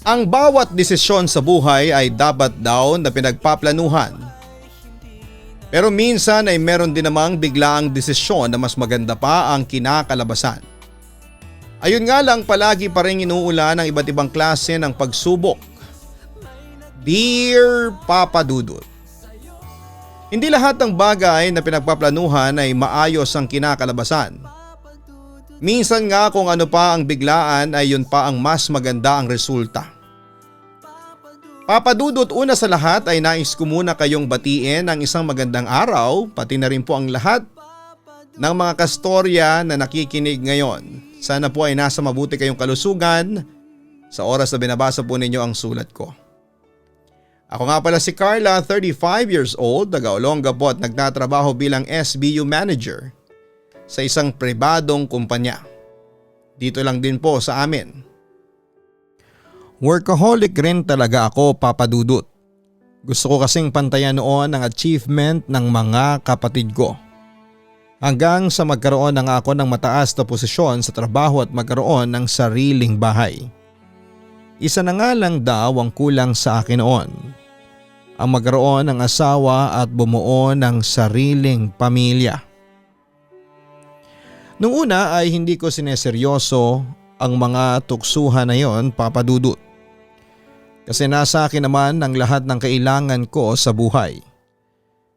Ang bawat desisyon sa buhay ay dapat daw na pinagpaplanuhan. Pero minsan ay meron din namang biglaang desisyon na mas maganda pa ang kinakalabasan. Ayun nga lang, palagi pa rin inuulan ng iba't ibang klase ng pagsubok. Dear Papa Dudut, hindi lahat ng bagay na pinagpaplanuhan ay maayos ang kinakalabasan. Minsan nga kung ano pa ang biglaan ay yun pa ang mas maganda ang resulta. Papa Dudut, una sa lahat ay nais ko muna kayong batiin ng isang magandang araw, pati na rin po ang lahat ng mga kastorya na nakikinig ngayon. Sana po ay nasa mabuti kayong kalusugan sa oras na binabasa po ninyo ang sulat ko. Ako nga pala si Carla, 35 years old, taga Olongapo at nagtatrabaho bilang SBU manager sa isang pribadong kumpanya. Dito lang din po sa amin. Workaholic rin talaga ako, Papa Dudut. Gusto ko kasing pantayan noon ang achievement ng mga kapatid ko. Hanggang sa magkaroon na nga ako ng mataas na posisyon sa trabaho at magkaroon ng sariling bahay. Isa na nga lang daw ang kulang sa akin noon. Ang magkaroon ng asawa at bumuo ng sariling pamilya. Noong una ay hindi ko sineseryoso ang mga tuksuhan na yon, Papa Dudut. Kasi nasa akin naman ang lahat ng kailangan ko sa buhay.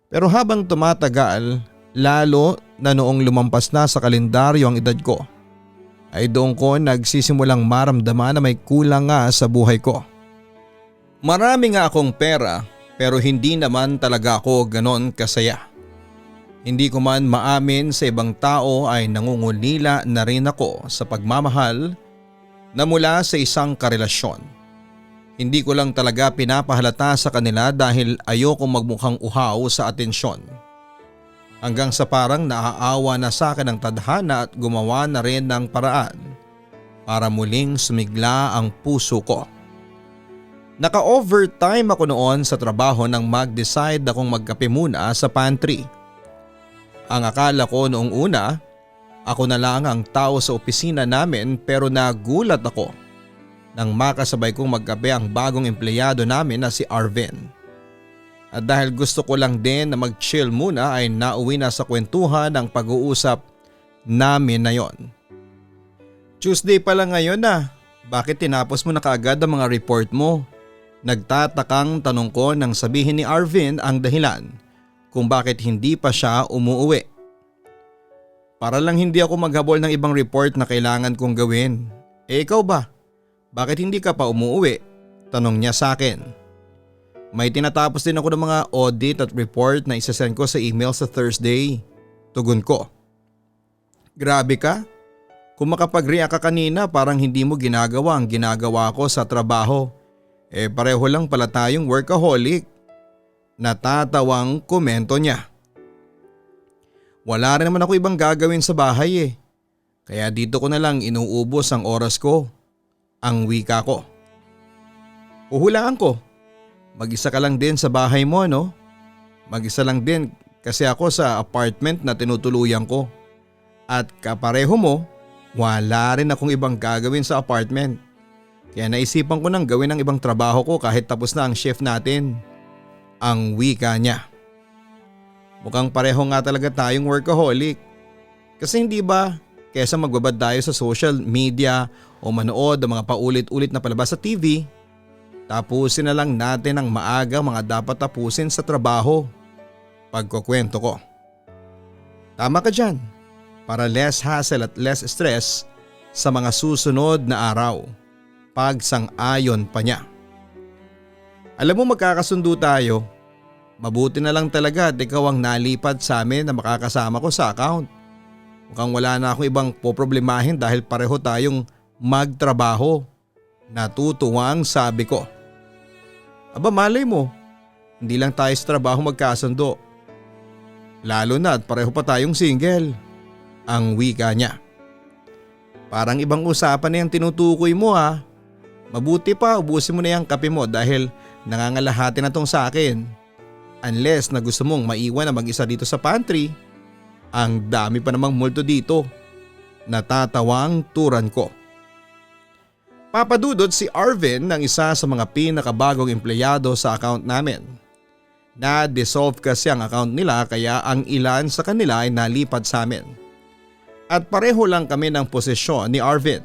Pero habang tumatagal, lalo na noong lumampas na sa kalendaryo ang edad ko, ay doon ko nagsisimulang maramdaman na may kulang nga sa buhay ko. Marami nga akong pera pero hindi naman talaga ako ganon kasaya. Hindi ko man maamin sa ibang tao ay nangungulila na rin ako sa pagmamahal na mula sa isang karelasyon. Hindi ko lang talaga pinapahalata sa kanila dahil ayokong magmukhang uhaw sa atensyon. Hanggang sa parang naaawa na sa akin ang tadhana at gumawa na rin ng paraan para muling sumigla ang puso ko. Naka-overtime ako noon sa trabaho nang mag-decide akong magkape muna sa pantry. Ang akala ko noong una, ako na lang ang tao sa opisina namin pero nagulat ako nang makasabay kong magkape ang bagong empleyado namin na si Arvin. At dahil gusto ko lang din na mag-chill muna ay nauwi na sa kwentuhan ang pag-uusap namin na yon. Tuesday pa lang ngayon na, bakit tinapos mo na kaagad ang mga report mo? Nagtatakang tanong ko nang sabihin ni Arvin ang dahilan kung bakit hindi pa siya umuuwi. Para lang hindi ako maghabol ng ibang report na kailangan kong gawin. Ikaw ba? Bakit hindi ka pa umuuwi? Tanong niya sa akin. May tinatapos din ako ng mga audit at report na isasend ko sa email sa Thursday. Tugon ko. Grabe ka? Kung makapag-react ka kanina parang hindi mo ginagawa ang ginagawa ko sa trabaho. Pareho lang pala tayong workaholic. Natatawang komento niya. Wala rin naman ako ibang gagawin sa bahay Kaya dito ko na lang inuubos ang oras ko. Ang wika ko. Uhulaan ko. Mag-isa ka lang din sa bahay mo, no? Mag-isa lang din kasi ako sa apartment na tinutuluyan ko. At kapareho mo, wala rin akong ibang gagawin sa apartment. Kaya naisipan ko nang gawin ang ibang trabaho ko kahit tapos na ang shift natin. Ang wika niya. Mukhang pareho nga talaga tayong workaholic. Kasi hindi ba, kesa magbabad tayo sa social media o manood ng mga paulit-ulit na palabas sa TV, tapusin na lang natin ang maaga mga dapat tapusin sa trabaho. Pagkukwento ko. Tama ka dyan. Para less hassle at less stress sa mga susunod na araw. Pagsang-ayon pa niya. Alam mo magkakasundo tayo. Mabuti na lang talaga at ikaw ang nalipad sa amin na makakasama ko sa account. Mukhang wala na akong ibang poproblemahin dahil pareho tayong magtrabaho. Natutuwang sabi ko. Aba malay mo, hindi lang tayo sa trabaho magkasundo. Lalo na at pareho pa tayong single. Ang wika niya. Parang ibang usapan na yung tinutukoy mo ha. Mabuti pa ubusin mo na yung kape mo dahil nangangalahati na tong sa akin. Unless na gusto mong maiwan na mag-isa dito sa pantry. Ang dami pa namang multo dito. Natatawang turan ko. Papadudot si Arvin ng isa sa mga pinakabagong empleyado sa account namin. Na-dissolve kasi ang account nila kaya ang ilan sa kanila ay nalipat sa amin. At pareho lang kami ng posisyon ni Arvin.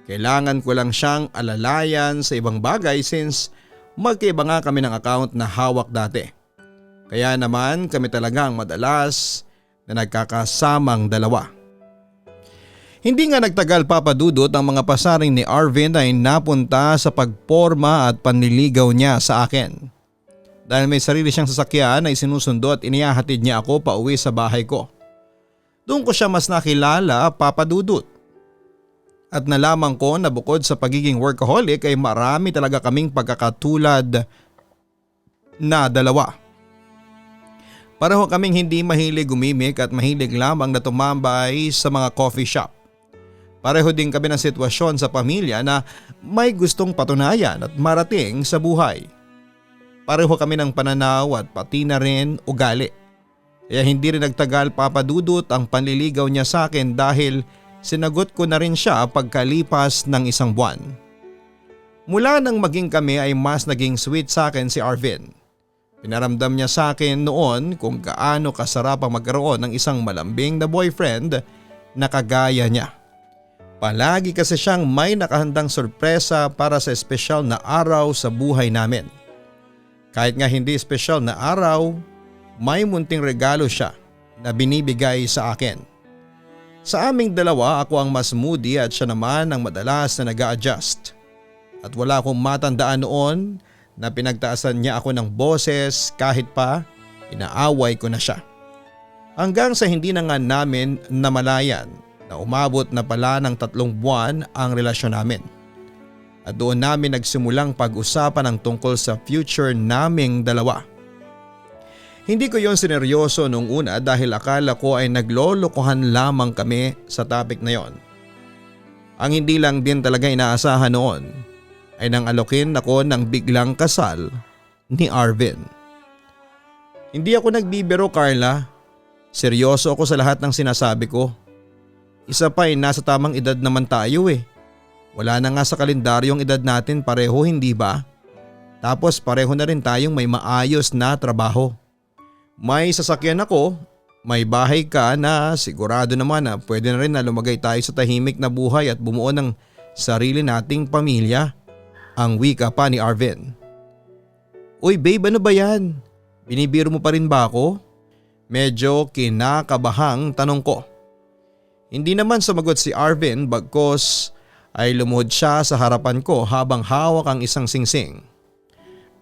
Kailangan ko lang siyang alalayan sa ibang bagay since magkaiba nga kami ng account na hawak dati. Kaya naman kami talagang madalas na nagkakasamang dalawa. Hindi nga nagtagal papadudot ang mga pasaring ni Arvin ay napunta sa pagporma at panliligaw niya sa akin. Dahil may sarili siyang sasakyan ay sinusundo at inihahatid niya ako pauwi sa bahay ko. Doon ko siya mas nakilala papadudot. At nalaman ko na bukod sa pagiging workaholic ay marami talaga kaming pagkakatulad na dalawa. Pareho kaming hindi mahilig gumimik at mahilig lamang na tumambay sa mga coffee shop. Pareho din kami ng sitwasyon sa pamilya na may gustong patunayan at marating sa buhay. Pareho kami ng pananaw at pati na rin ugali. Kaya hindi rin nagtagal papadudot ang panliligaw niya sa akin dahil sinagot ko na rin siya pagkalipas ng isang buwan. Mula nang maging kami ay mas naging sweet sa akin si Arvin. Pinaramdam niya sa akin noon kung gaano kasarap ang magkaroon ng isang malambing na boyfriend na kagaya niya. Palagi kasi siyang may nakahandang sorpresa para sa espesyal na araw sa buhay namin. Kahit nga hindi espesyal na araw, may munting regalo siya na binibigay sa akin. Sa aming dalawa ako ang mas moody at siya naman ang madalas na nag-a-adjust. At wala akong matandaan noon na pinagtaasan niya ako ng boses kahit pa inaaway ko na siya. Hanggang sa hindi na nga namin namalayan na umabot na pala ng 3 buwan ang relasyon namin. At doon namin nagsimulang pag-usapan ang tungkol sa future naming dalawa. Hindi ko yon sineryoso nung una dahil akala ko ay naglolokohan lamang kami sa topic na yon. Ang hindi lang din talaga inaasahan noon ay nang alokin ako ng biglang kasal ni Arvin. Hindi ako nagbibiro, Carla. Seryoso ako sa lahat ng sinasabi ko. Isa pa ay nasa tamang edad naman tayo eh. Wala na nga sa kalendaryong edad natin pareho, hindi ba? Tapos pareho na rin tayong may maayos na trabaho. May sasakyan ako, may bahay ka na sigurado naman na pwede na rin na lumagay tayo sa tahimik na buhay at bumuo ng sarili nating pamilya. Ang wika pa ni Arvin. Uy babe, ano ba yan? Binibiro mo pa rin ba ako? Medyo kinakabahang tanong ko. Hindi naman sumagot si Arvin bagkos ay lumuhod siya sa harapan ko habang hawak ang isang singsing.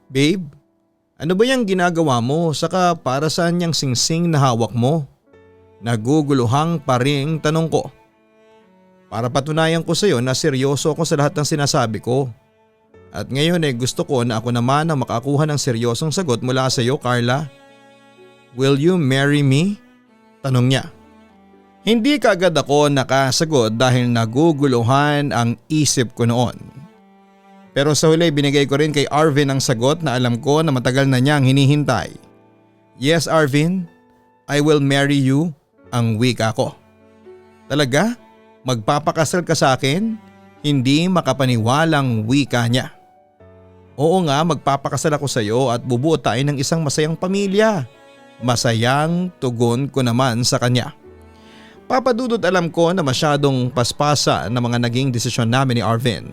Babe, ano ba yung ginagawa mo saka para saan yung singsing na hawak mo? Naguguluhang pa ring tanong ko. Para patunayan ko sa iyo na seryoso ako sa lahat ng sinasabi ko. At ngayon ay gusto ko na ako naman ang makakuha ng seryosong sagot mula sa iyo, Carla. Will you marry me? Tanong niya. Hindi kaagad ako nakasagot dahil naguguluhan ang isip ko noon. Pero sa huli binigay ko rin kay Arvin ang sagot na alam ko na matagal na niyang hinihintay. Yes Arvin, I will marry you, ang wika ko. Talaga? Magpapakasal ka sa akin? Hindi makapaniwalang wika niya. Oo nga, magpapakasal ako sa iyo at bubuo tayo ng isang masayang pamilya. Masayang tugon ko naman sa kanya. Papadudot alam ko na masyadong paspasa na mga naging desisyon namin ni Arvin.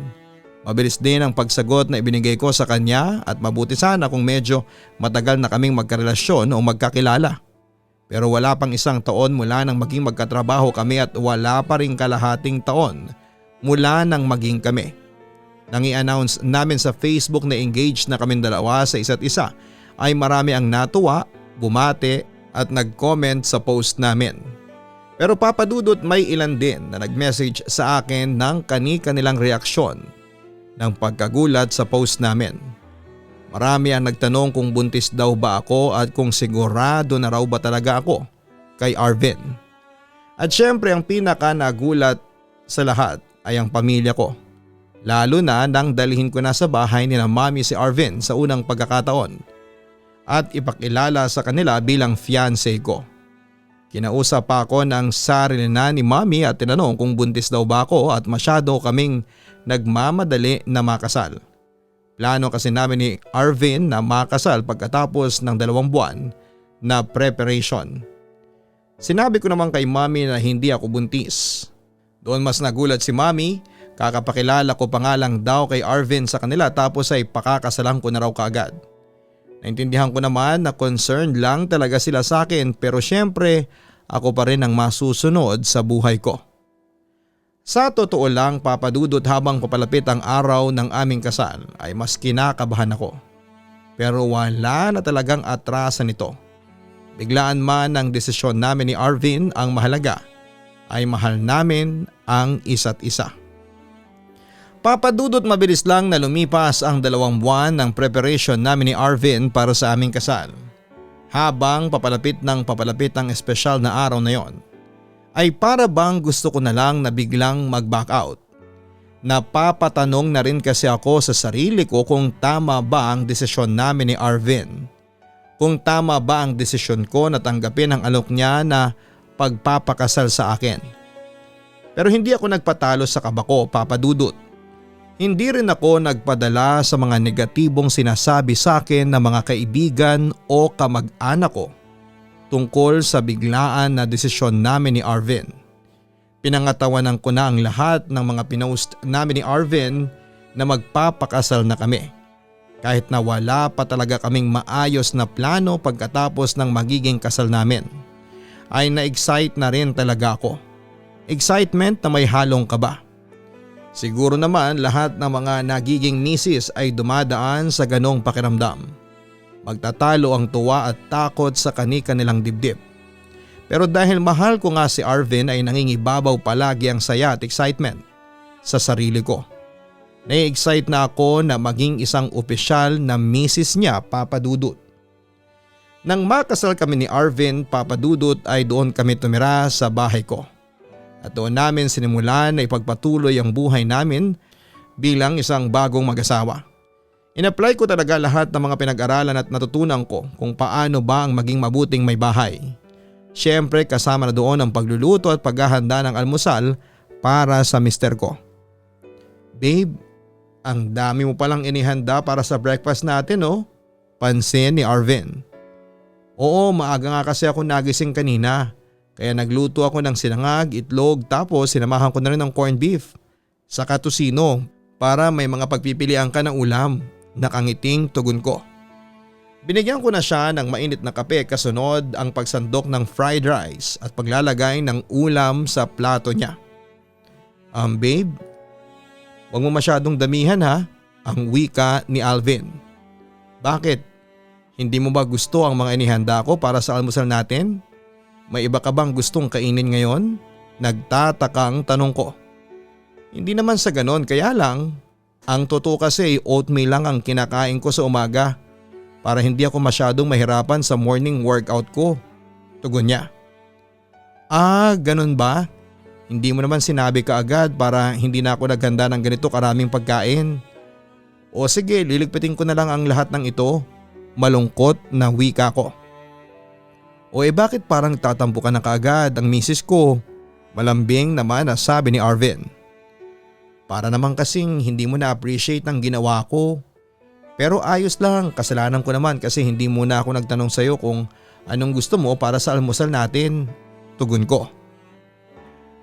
Mabilis din ang pagsagot na ibinigay ko sa kanya at mabuti sana kung medyo matagal na kaming magkarelasyon o magkakilala. Pero wala pang 1 taon mula nang maging magkatrabaho kami at wala pa ring kalahating taon mula nang maging kami. Nang i-announce namin sa Facebook na engaged na kaming dalawa sa isa't isa ay marami ang natuwa, bumate at nag-comment sa post namin. Pero papadudot may ilan din na nag-message sa akin ng kani-kanilang reaksyon ng pagkagulat sa post namin. Marami ang nagtanong kung buntis daw ba ako at kung sigurado na raw ba talaga ako kay Arvin. At syempre ang pinaka nagulat sa lahat ay ang pamilya ko. Lalo na nang dalhin ko na sa bahay ni na mami si Arvin sa unang pagkakataon at ipakilala sa kanila bilang fiancé ko. Kinausap pa ako ng sarili na ni Mommy at tinanong kung buntis daw ba ako at masyado kaming nagmamadali na makasal. Plano kasi namin ni Arvin na makasal pagkatapos ng 2 buwan na preparation. Sinabi ko naman kay Mommy na hindi ako buntis. Doon mas nagulat si Mommy, kakapakilala ko pa nga lang daw kay Arvin sa kanila tapos ay pakakasalan ko na raw kaagad. Naintindihan ko naman na concerned lang talaga sila sa akin pero syempre ako pa rin ang masusunod sa buhay ko. Sa totoo lang Papa Dudut, habang papalapit ang araw ng aming kasal ay mas kinakabahan ako. Pero wala na talagang atrasan nito. Biglaan man ang desisyon namin ni Arvin, ang mahalaga ay mahal namin ang isa't isa. Papa Dudut, mabilis lang na lumipas ang 2 buwan ng preparation namin ni Arvin para sa aming kasal. Habang papalapit ang espesyal na araw na yon, ay para bang gusto ko na lang na biglang mag-back out. Napapatanong na rin kasi ako sa sarili ko kung tama ba ang desisyon namin ni Arvin. Kung tama ba ang desisyon ko na tanggapin ang alok niya na pagpapakasal sa akin. Pero hindi ako nagpatalo sa kaba ko, Papa Dudut. Hindi rin ako nagpadala sa mga negatibong sinasabi sa akin ng mga kaibigan o kamag-anak ko tungkol sa biglaan na desisyon namin ni Arvin. Pinangatawanan ko na ang lahat ng mga pinost namin ni Arvin na magpapakasal na kami. Kahit na wala pa talaga kaming maayos na plano pagkatapos ng magiging kasal namin, ay na-excite na rin talaga ako. Excitement na may halong kaba. Siguro naman lahat ng mga nagiging misis ay dumadaan sa ganong pakiramdam. Magtatalo ang tuwa at takot sa kani-kanilang dibdib. Pero dahil mahal ko nga si Arvin ay nangingibabaw palagi ang saya at excitement sa sarili ko. Na-excite na ako na maging isang opisyal na misis niya, Papa Dudut. Nang makasal kami ni Arvin, Papa Dudut, ay doon kami tumira sa bahay ko. At doon namin sinimulan na ipagpatuloy ang buhay namin bilang isang bagong mag-asawa. In-apply ko talaga lahat ng mga pinag-aralan at natutunan ko kung paano ba ang maging mabuting may bahay. Siyempre kasama na doon ang pagluluto at paghahanda ng almusal para sa mister ko. Babe, ang dami mo palang inihanda para sa breakfast natin, oh. Pansin ni Arvin. Oo, maaga nga kasi ako nagising kanina. Kaya nagluto ako ng sinangag, itlog, tapos sinamahan ko na rin ng corned beef saka tusino para may mga pagpipilian ka ng ulam. Nakangiting tugon ko. Binigyan ko na siya ng mainit na kape, kasunod ang pagsandok ng fried rice at paglalagay ng ulam sa plato niya. Babe, huwag mo masyadong damihan ha, ang wika ni Alvin. Bakit? Hindi mo ba gusto ang mga inihanda ko para sa almusal natin? May iba ka bang gustong kainin ngayon? Nagtatakang tanong ko. Hindi naman sa ganon, kaya lang ang totoo kasi oatmeal lang ang kinakain ko sa umaga para hindi ako masyadong mahirapan sa morning workout ko. Tugon niya. Ganon ba? Hindi mo naman sinabi kaagad para hindi na ako naghanda ng ganito karaming pagkain. O sige, liligpitin ko na lang ang lahat ng ito. Malungkot na wika ko. O bakit parang tatampo ka na kaagad ang misis ko? Malambing naman na sabi ni Arvin. Para naman kasing hindi mo na-appreciate ang ginawa ko. Pero ayos lang, kasalanan ko naman kasi hindi muna ako nagtanong sa'yo kung anong gusto mo para sa almusal natin. Tugon ko.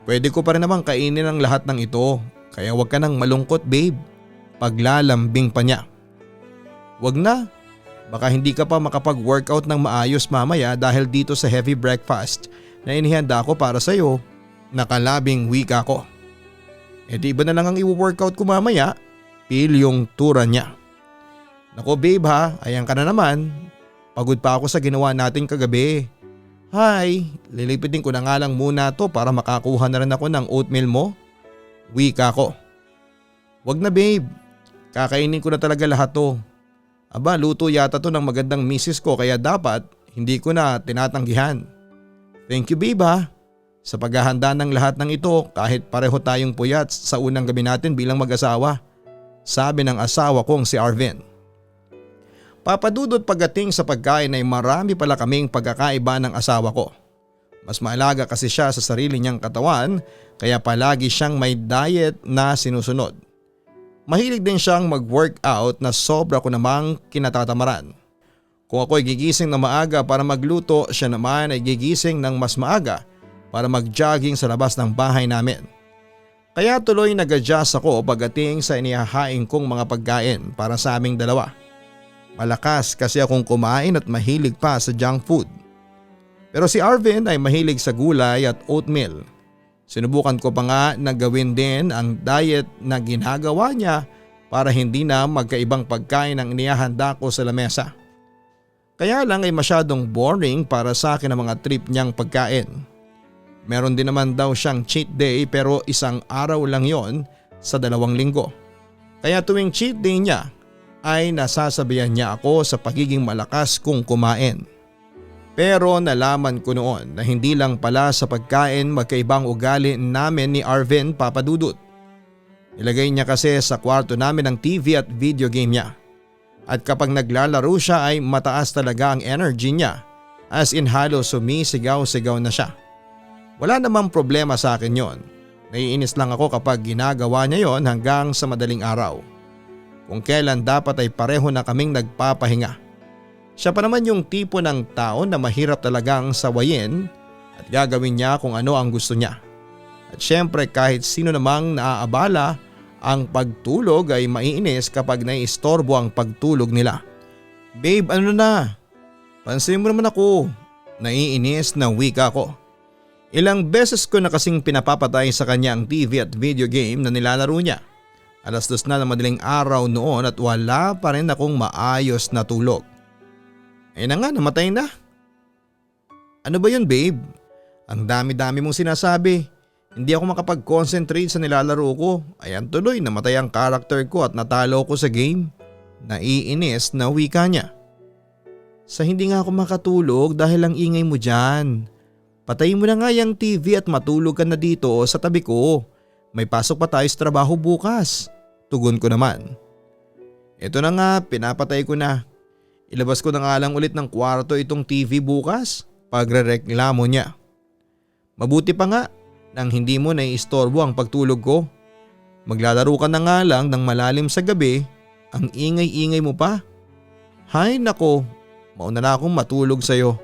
Pwede ko pa rin naman kainin ang lahat ng ito, kaya wag ka nang malungkot, babe. Paglalambing pa niya. Wag na. Baka hindi ka pa makapag-workout ng maayos mamaya dahil dito sa heavy breakfast na inihanda ko para sa'yo. Nakalabing wika ko. Di ba na lang ang i-workout ko mamaya? Pilyong tura niya. Nako babe ha, ayan ka na naman. Pagod pa ako sa ginawa natin kagabi. Hi, lilipitin ko na nga lang muna to para makakuha na rin ako ng oatmeal mo. Wika ko. Wag na babe, kakainin ko na talaga lahat to. Aba, luto yata to ng magandang misis ko kaya dapat hindi ko na tinatanggihan. Thank you babe ha, sa paghahanda ng lahat ng ito kahit pareho tayong puyat sa unang gabi natin bilang mag-asawa. Sabi ng asawa kong si Arvin. Papadudot pagdating sa pagkain ay marami pala kaming pagkakaiba ng asawa ko. Mas maalaga kasi siya sa sarili niyang katawan kaya palagi siyang may diet na sinusunod. Mahilig din siyang mag-workout na sobra ko namang kinatatamaran. Kung ako ay gigising na maaga para magluto, siya naman ay gigising ng mas maaga para mag-jogging sa labas ng bahay namin. Kaya tuloy nag-adjust ako pagdating sa inihahain kong mga pagkain para sa aming dalawa. Malakas kasi akong kumain at mahilig pa sa junk food. Pero si Arvin ay mahilig sa gulay at oatmeal. Sinubukan ko pa nga na gawin din ang diet na ginagawa niya para hindi na magkaibang pagkain ang inihahanda ko sa lamesa. Kaya lang ay masyadong boring para sa akin ang mga trip niyang pagkain. Meron din naman daw siyang cheat day pero isang araw lang yon sa 2 linggo. Kaya tuwing cheat day niya ay nasasabihan niya ako sa pagiging malakas kong kumain. Pero nalaman ko noon na hindi lang pala sa pagkain magkaibang ugali namin ni Arvin, Papa Dudut. Ilagay niya kasi sa kwarto namin ang TV at video game niya. At kapag naglalaro siya ay mataas talaga ang energy niya, as in halos sumisigaw-sigaw na siya. Wala namang problema sa akin yon. Naiinis lang ako kapag ginagawa niya yon hanggang sa madaling araw. Kung kailan dapat ay pareho na kaming nagpapahinga. Siya pa naman yung tipo ng tao na mahirap talagang sawayin at gagawin niya kung ano ang gusto niya. At syempre kahit sino namang naaabala ang pagtulog ay maiinis kapag naiistorbo ang pagtulog nila. Babe, ano na? Pansin mo naman ako. Naiinis na wika ko. Ilang beses ko na kasing pinapapatay sa kanya ang TV at video game na nilalaro niya. 2:00 na ng madaling araw noon at wala pa rin akong maayos na tulog. Na nga, namatay na. Ano ba yun, babe? Ang dami-dami mong sinasabi. Hindi ako makapag-concentrate sa nilalaro ko. Ayan tuloy, namatay ang karakter ko at natalo ko sa game. Naiinis na wika niya. Sa hindi nga ako makatulog dahil ang ingay mo dyan. Patayin mo na nga yung TV at matulog ka na dito sa tabi ko. May pasok pa tayo sa trabaho bukas. Tugon ko naman. Ito na nga, pinapatay ko na. Ilabas ko na nga lang ulit ng kwarto itong TV bukas, pagrereklamo niya. Mabuti pa nga nang hindi mo naiistorbo ang pagtulog ko. Maglalaro ka na nga lang ng malalim sa gabi, ang ingay-ingay mo pa. Hay nako, mauna na akong matulog sa'yo.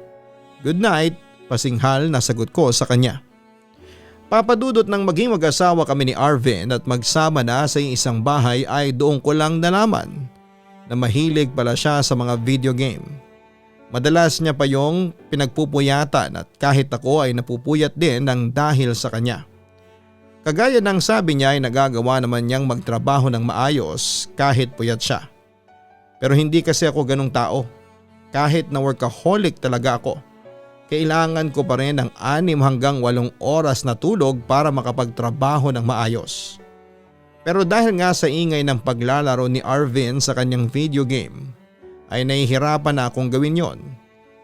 Good night, pasinghal na sagot ko sa kanya. Papadudot ng maging mag-asawa kami ni Arvin at magsama na sa isang bahay ay doon ko lang nalaman na mahilig pala siya sa mga video game. Madalas niya pa yung pinagpupuyatan at kahit ako ay napupuyat din ng dahil sa kanya. Kagaya ng sabi niya ay nagagawa naman niyang magtrabaho ng maayos kahit puyat siya. Pero hindi kasi ako ganong tao. Kahit na workaholic talaga ako, kailangan ko pa rin ng 6 hanggang 8 oras na tulog para makapagtrabaho ng maayos. Pero dahil nga sa ingay ng paglalaro ni Arvin sa kanyang video game, ay nahihirapan na akong gawin yon.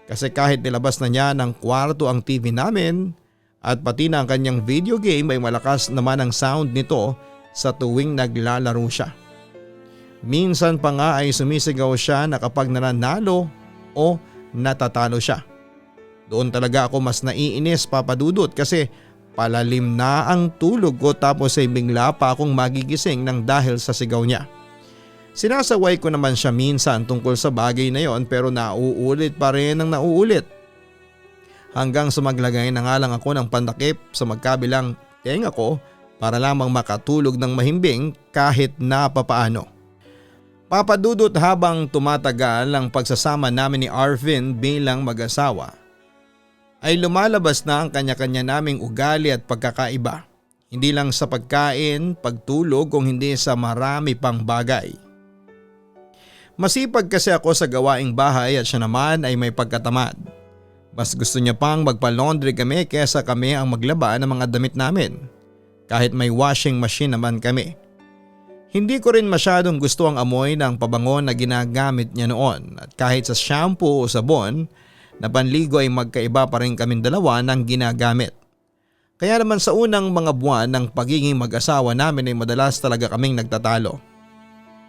Kasi kahit nilabas na niya ng kwarto ang TV namin at pati na ang kanyang video game ay malakas naman ang sound nito sa tuwing naglalaro siya. Minsan pa nga ay sumisigaw siya na kapag nananalo o natatalo siya. Doon talaga ako mas naiinis, Papa Dudut, kasi palalim na ang tulog ko tapos ay bigla pa akong magigising ng dahil sa sigaw niya. Sinasaway ko naman siya minsan tungkol sa bagay na yon pero nauulit pa rin ang nauulit. Hanggang sa maglagay na nga lang ako ng pandakip sa magkabilang tenga ko para lamang makatulog ng mahimbing kahit na papaano. Papa Dudut, habang tumatagal ang pagsasama namin ni Arvin bilang mag-asawa, ay lumalabas na ang kanya-kanya naming ugali at pagkakaiba. Hindi lang sa pagkain, pagtulog, kung hindi sa marami pang bagay. Masipag kasi ako sa gawaing bahay at siya naman ay may pagkatamad. Mas gusto niya pang magpa-laundry kami kesa kami ang maglaba ng mga damit namin. Kahit may washing machine naman kami. Hindi ko rin masyadong gusto ang amoy ng pabango na ginagamit niya noon at kahit sa shampoo o sabon na panligo ay magkaiba pa rin kaming dalawa ng ginagamit. Kaya naman sa unang mga buwan ng pagiging mag-asawa namin ay madalas talaga kaming nagtatalo.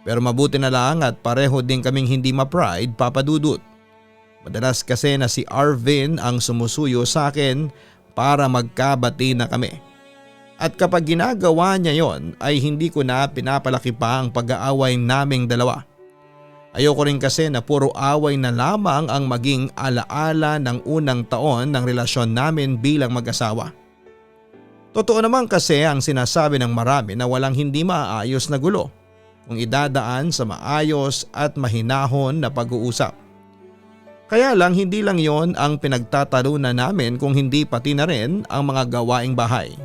Pero mabuti na lang at pareho din kaming hindi ma-pride, Papa Dudut. Madalas kasi na si Arvin ang sumusuyo sa akin para magkabati na kami. At kapag ginagawa niya yon ay hindi ko na pinapalaki pa ang pag-aaway naming dalawa. Ayoko rin kasi na puro away na lamang ang maging alaala ng unang taon ng relasyon namin bilang mag-asawa. Totoo naman kasi ang sinasabi ng marami na walang hindi maayos na gulo kung idadaan sa maayos at mahinahon na pag-uusap. Kaya lang hindi lang yon ang pinagtatalunan namin kung hindi pati na rin ang mga gawaing bahay.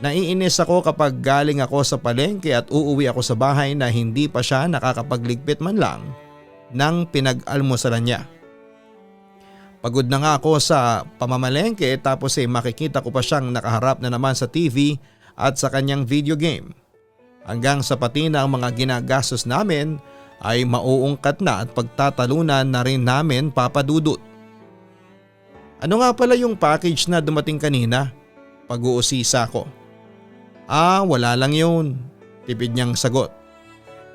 Naiinis ako kapag galing ako sa palengke at uuwi ako sa bahay na hindi pa siya nakakapagligpit man lang ng pinag-almusalan niya. Pagod na nga ako sa pamamalengke tapos makikita ko pa siyang nakaharap na naman sa TV at sa kanyang video game. Hanggang sa pati na ang mga ginagastos namin ay mauungkat na at pagtatalunan na rin namin, Papa Dudut. Ano nga pala yung package na dumating kanina? Pag-uusisa ko. Wala lang yun. Tipid niyang sagot.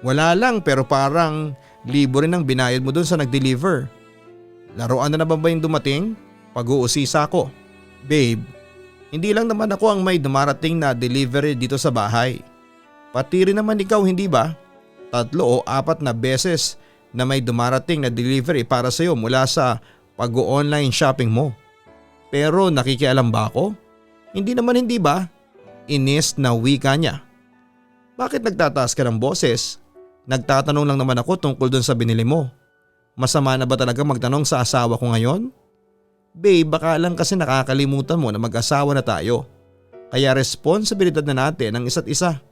Wala lang pero parang libo rin ang binayad mo dun sa nag-deliver. Laruan na ba yung dumating? Pag-uusisa ko. Babe, hindi lang naman ako ang may dumarating na delivery dito sa bahay. Pati rin naman ikaw, hindi ba? 3 o 4 na beses na may dumarating na delivery para sa iyo mula sa pag-online shopping mo. Pero nakikialam ba ako? Hindi naman, hindi ba? Inis na wika niya. Bakit nagtataas ka ng boses? Nagtatanong lang naman ako tungkol dun sa binili mo. Masama na ba talaga magtanong sa asawa ko ngayon? Babe, baka lang kasi nakakalimutan mo na mag-asawa na tayo. Kaya responsibilidad na natin ang isa't isa.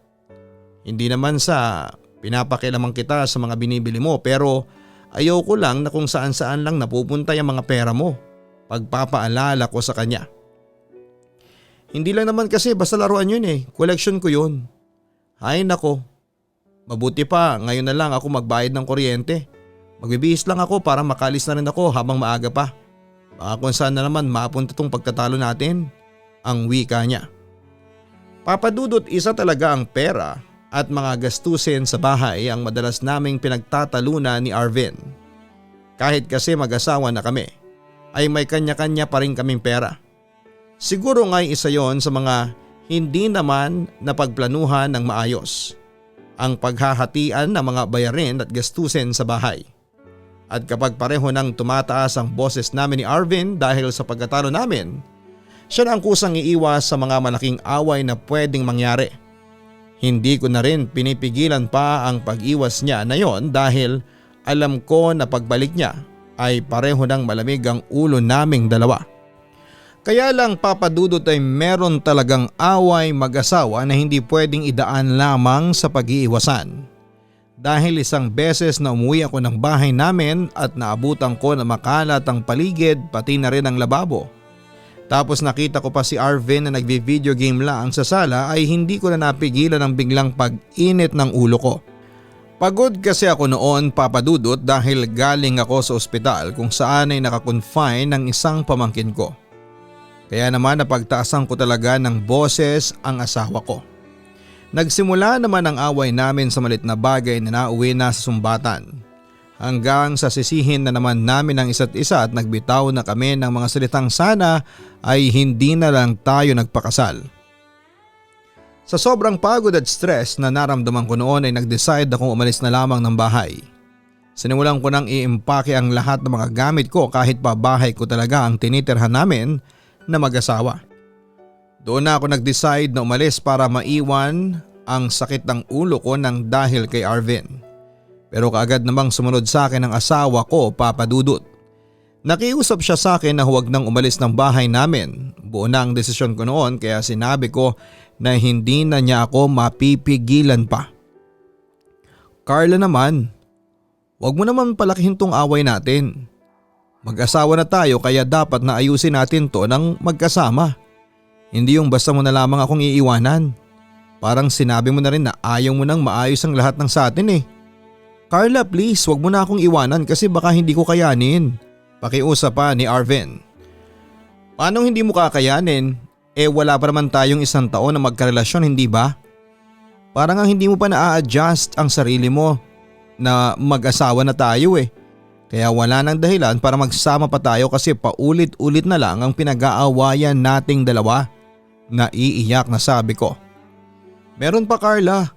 Hindi naman sa pinapakialaman kita sa mga binibili mo pero ayoko lang na kung saan-saan lang napupunta yung mga pera mo. Pagpapaalala ko sa kanya. Hindi lang naman kasi basta laruan yun collection ko yun. Ay nako, mabuti pa ngayon na lang ako magbayad ng kuryente. Magbibihis lang ako para makalis na rin ako habang maaga pa. Baka kung saan na naman mapunta tong pagtatalo natin, ang wika niya. Papa Dudut, isa talaga ang pera at mga gastusin sa bahay ang madalas naming pinagtatalunan ni Arvin. Kahit kasi mag-asawa na kami, ay may kanya-kanya pa rin kaming pera. Siguro nga'y isa yon sa mga hindi naman napagplanuhan ng maayos. Ang paghahatian ng mga bayarin at gastusin sa bahay. At kapag pareho nang tumataas ang boses namin ni Arvin dahil sa pagkatalo namin, siya na ang kusang iiwas sa mga malaking away na pwedeng mangyari. Hindi ko na rin pinipigilan pa ang pag-iwas niya na yon dahil alam ko na pagbalik niya ay pareho ng malamig ang ulo naming dalawa. Kaya lang, Papa Dudut, ay meron talagang away mag-asawa na hindi pwedeng idaan lamang sa pag-iiwasan. Dahil isang beses na umuwi ako ng bahay namin at naabutan ko na makalat ang paligid pati na rin ang lababo. Tapos nakita ko pa si Arvin na nagvi-video game lang sa sala ay hindi ko na napigilan ang biglang pag-init ng ulo ko. Pagod kasi ako noon, Papa Dudut, dahil galing ako sa ospital kung saan ay nakakonfine ng isang pamangkin ko. Kaya naman napagtaasan ko talaga ng boses ang asawa ko. Nagsimula naman ang away namin sa malit na bagay na nauwi na sa sumbatan. Hanggang sa sisihin na naman namin ang isa't isa at nagbitaw na kami ng mga salitang sana ay hindi na lang tayo nagpakasal. Sa sobrang pagod at stress na naramdaman ko noon ay nag-decide akong umalis na lamang ng bahay. Sinimulan ko nang i-impake ang lahat ng mga gamit ko kahit pa bahay ko talaga ang tinitirhan namin na mag-asawa. Doon na ako nag-decide na umalis para maiwan ang sakit ng ulo ko nang dahil kay Arvin. Pero kaagad namang sumunod sa akin ang asawa ko, Papa Dudut. Nakiusap siya sa akin na huwag nang umalis ng bahay namin. Buo na ang desisyon ko noon kaya sinabi ko na hindi na niya ako mapipigilan pa. Carla naman, huwag mo naman palakihin tong away natin. Mag-asawa na tayo kaya dapat na ayusin natin to ng magkasama. Hindi yung basta mo na lamang akong iiwanan. Parang sinabi mo na rin na ayaw mo nang maayos ang lahat ng sa atin Carla, please, wag mo na akong iwanan kasi baka hindi ko kayanin. Pakiusap pa ni Arvin. Paano hindi mo kakayanin? Wala pa naman tayong 1 taon na magkarelasyon, hindi ba? Parang hindi mo pa na-a-adjust ang sarili mo na mag-asawa na tayo Kaya wala nang dahilan para magsama pa tayo kasi paulit-ulit na lang ang pinag-aawayan nating dalawa. Naiiyak na sabi ko. Meron pa Carla.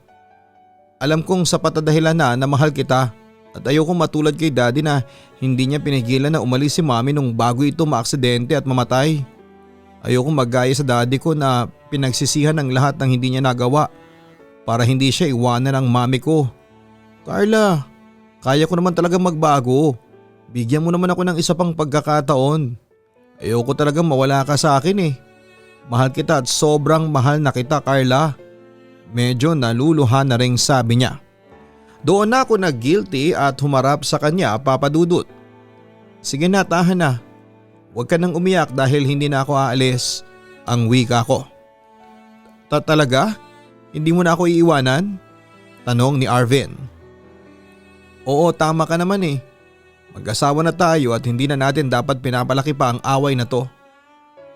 Alam kong sapat na dahilan na mahal kita at ayokong matulad kay daddy na hindi niya pinigilan na umalis si mami nung bago ito maaksidente at mamatay. Ayokong maggaya sa daddy ko na pinagsisihan ng lahat ng hindi niya nagawa para hindi siya iwanan ng mami ko. Carla, kaya ko naman talagang magbago. Bigyan mo naman ako ng isa pang pagkakataon. Ayoko talagang mawala ka sa akin eh. Mahal kita at sobrang mahal na kita Carla. Medyo naluluhan na ring sabi niya. Doon na ako nag-guilty at humarap sa kanya, Papa Dudut. Sige na, tahan na. Huwag ka nang umiyak dahil hindi na ako aalis. Ang wika ko. Talaga? Hindi mo na ako iiwanan? Tanong ni Arvin. Oo, tama ka naman eh. Mag-asawa na tayo at hindi na natin dapat pinapalaki pa ang away na to.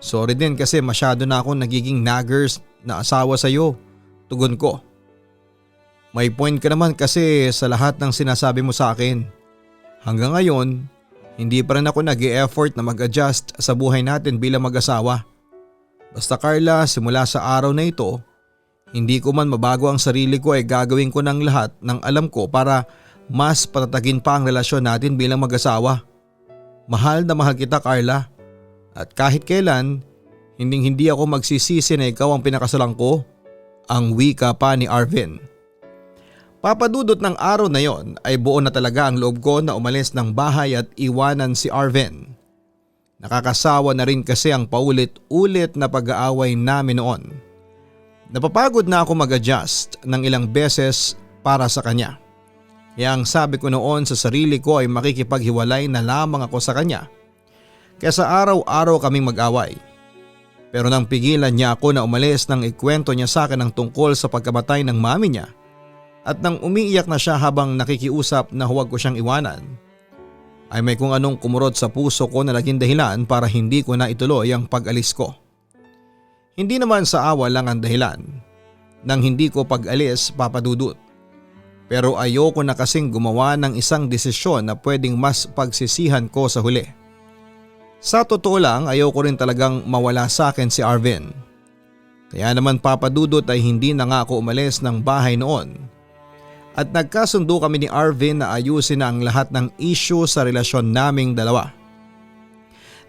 Sorry din kasi masyado na akong nagiging naggers na asawa sa'yo. Tugon ko. May point ka naman kasi sa lahat ng sinasabi mo sa akin. Hanggang ngayon, hindi pa rin ako nag-e-effort na mag-adjust sa buhay natin bilang mag-asawa. Basta Carla, simula sa araw na ito, hindi ko man mabago ang sarili ko ay gagawin ko ng lahat ng alam ko para mas patatagin pa ang relasyon natin bilang mag-asawa. Mahal na mahal kita Carla. At kahit kailan, hindi ako magsisisi na ikaw ang pinakasalan ko. Ang wika pa ni Arvin. Papadudot ng araw na yon ay buo na talaga ang loob ko na umalis ng bahay at iwanan si Arvin. Nakakasawa na rin kasi ang paulit-ulit na pag-aaway namin noon. Napapagod na ako mag-adjust ng ilang beses para sa kanya. Kaya ang sabi ko noon sa sarili ko ay makikipaghiwalay na lamang ako sa kanya kaysa araw-araw kaming mag-away. Pero nang pigilan niya ako na umalis nang ikwento niya sa akin ang tungkol sa pagkamatay ng mami niya at nang umiiyak na siya habang nakikiusap na huwag ko siyang iwanan, ay may kung anong kumurot sa puso ko na naging dahilan para hindi ko na ituloy ang pag-alis ko. Hindi naman sa awa lang ang dahilan nang hindi ko pag-alis, Papa Dudut. Pero ayoko na kasing gumawa ng isang desisyon na pwedeng mas pagsisihan ko sa huli. Sa totoo lang, ayoko rin talagang mawala sa akin si Arvin. Kaya naman Papa Dudut ay hindi na nga ako umalis ng bahay noon. At nagkasundo kami ni Arvin na ayusin na ang lahat ng issue sa relasyon naming dalawa.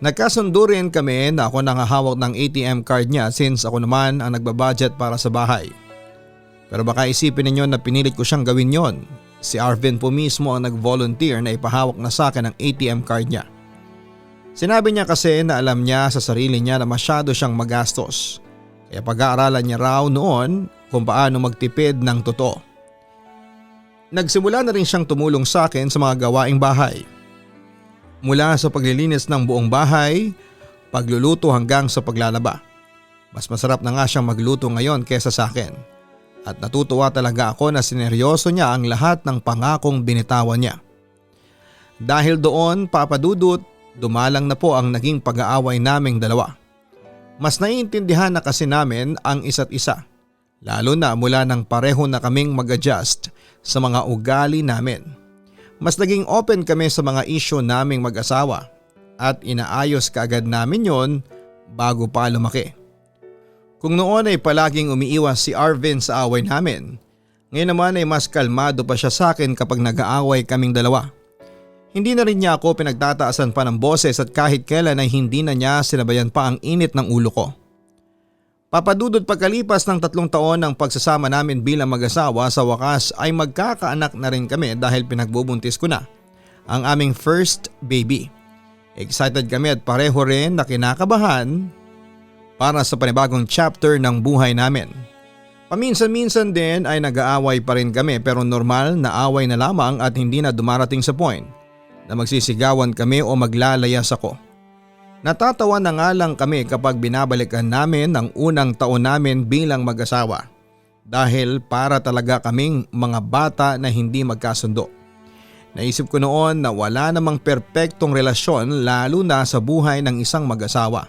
Nagkasundo rin kami na ako nangahawak ng ATM card niya since ako naman ang nagbabudget para sa bahay. Pero baka isipin ninyo na pinilit ko siyang gawin yon. Si Arvin po mismo ang nag-volunteer na ipahawak na sa akin ang ATM card niya. Sinabi niya kasi na alam niya sa sarili niya na masyado siyang magastos. Kaya pag-aaralan niya raw noon kung paano magtipid ng totoo. Nagsimula na rin siyang tumulong sa akin sa mga gawaing bahay. Mula sa paglilinis ng buong bahay, pagluluto hanggang sa paglalaba. Mas masarap na nga siyang magluto ngayon kesa sa akin. At natutuwa talaga ako na sineryoso niya ang lahat ng pangakong binitawan niya. Dahil doon, Papa Dudut, dumalang na po ang naging pag-aaway naming dalawa. Mas naiintindihan na kasi namin ang isa't isa. Lalo na mula nang pareho na kaming mag-adjust sa mga ugali namin. Mas naging open kami sa mga issue naming mag-asawa at inaayos kaagad namin yon bago pa lumaki. Kung noon ay palaging umiiwas si Arvin sa away namin, ngayon naman ay mas kalmado pa siya sa akin kapag nag-aaway kaming dalawa. Hindi na rin niya ako pinagtataasan pa ng boses at kahit kailan ay hindi na niya sinabayan pa ang init ng ulo ko. Papadudod pagkalipas ng 3 taon ng pagsasama namin bilang mag-asawa, sa wakas ay magkakaanak na rin kami dahil pinagbubuntis ko na ang aming first baby. Excited kami at pareho rin na kinakabahan para sa panibagong chapter ng buhay namin. Paminsan-minsan din ay nag-aaway pa rin kami pero normal na away na lamang at hindi na dumarating sa point na magsisigawan kami o maglalayas ako. Natatawa na nga lang kami kapag binabalikan namin ang unang taon namin bilang mag-asawa dahil para talaga kaming mga bata na hindi magkasundo. Naisip ko noon na wala namang perpektong relasyon lalo na sa buhay ng isang mag-asawa.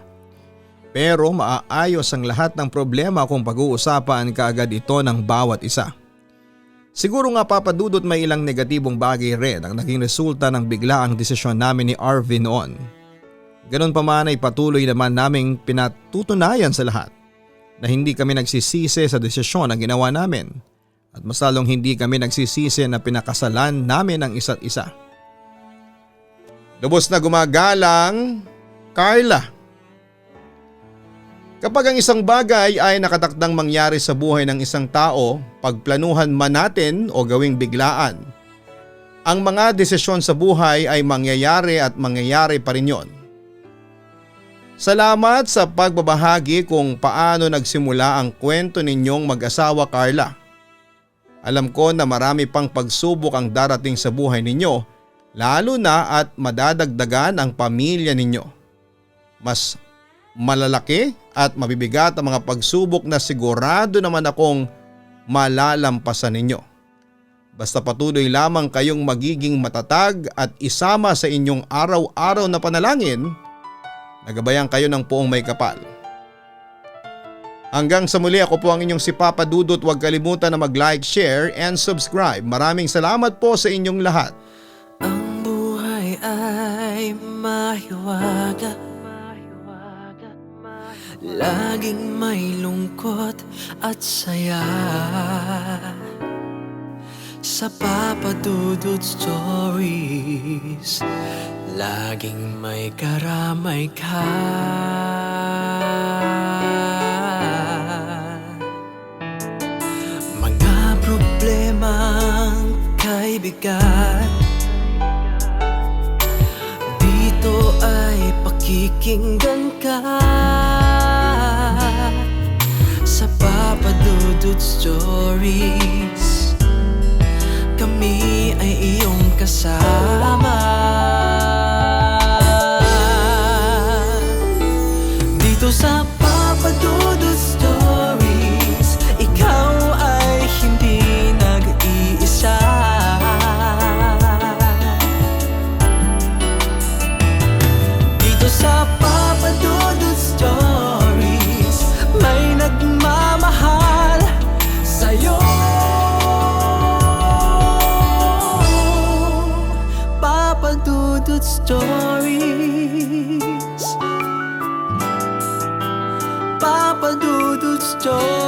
Pero maaayos ang lahat ng problema kung pag-uusapan kaagad ito ng bawat isa. Siguro nga papadudot may ilang negatibong bagay rin ang naging resulta ng biglaang desisyon namin ni Arvin noon. Ganon pa man ay patuloy naman naming pinatutunayan sa lahat na hindi kami nagsisisi sa desisyon na ginawa namin at mas lalong hindi kami nagsisisi na pinakasalan namin ang isa't isa. Lubos na gumagalang, Carla. Kapag ang isang bagay ay nakatakdang mangyari sa buhay ng isang tao, pagplanuhan man natin o gawing biglaan, ang mga desisyon sa buhay ay mangyayari at mangyayari pa rin yon. Salamat sa pagbabahagi kung paano nagsimula ang kwento ninyong mag-asawa, Carla. Alam ko na marami pang pagsubok ang darating sa buhay ninyo, lalo na at madadagdagan ang pamilya ninyo. Mas malalaki at mabibigat ang mga pagsubok na sigurado naman akong malalampasan ninyo. Basta patuloy lamang kayong magiging matatag at isama sa inyong araw-araw na panalangin, nagabayan kayo ng Poong May Kapal. Hanggang sa muli, ako po ang inyong si Papa Dudut. Huwag kalimutan na mag-like, share and subscribe. Maraming salamat po sa inyong lahat. Ang buhay ay mahiwaga, laging may lungkot at saya. Sa Papa Dudut Stories, laging may karamay ka. Mga problemang kay bigat, dito ay pakikinggan ka. Sa Papa Dudut Stories, kami ay iyong kasama. Dito sa Papa Dudut Stories, ikaw ay hindi nag-iisa. Dito sa Papa Dudut Stories, may nagmamahal sa'yo. Papa Dudut Stories, Papa Dudut Stories.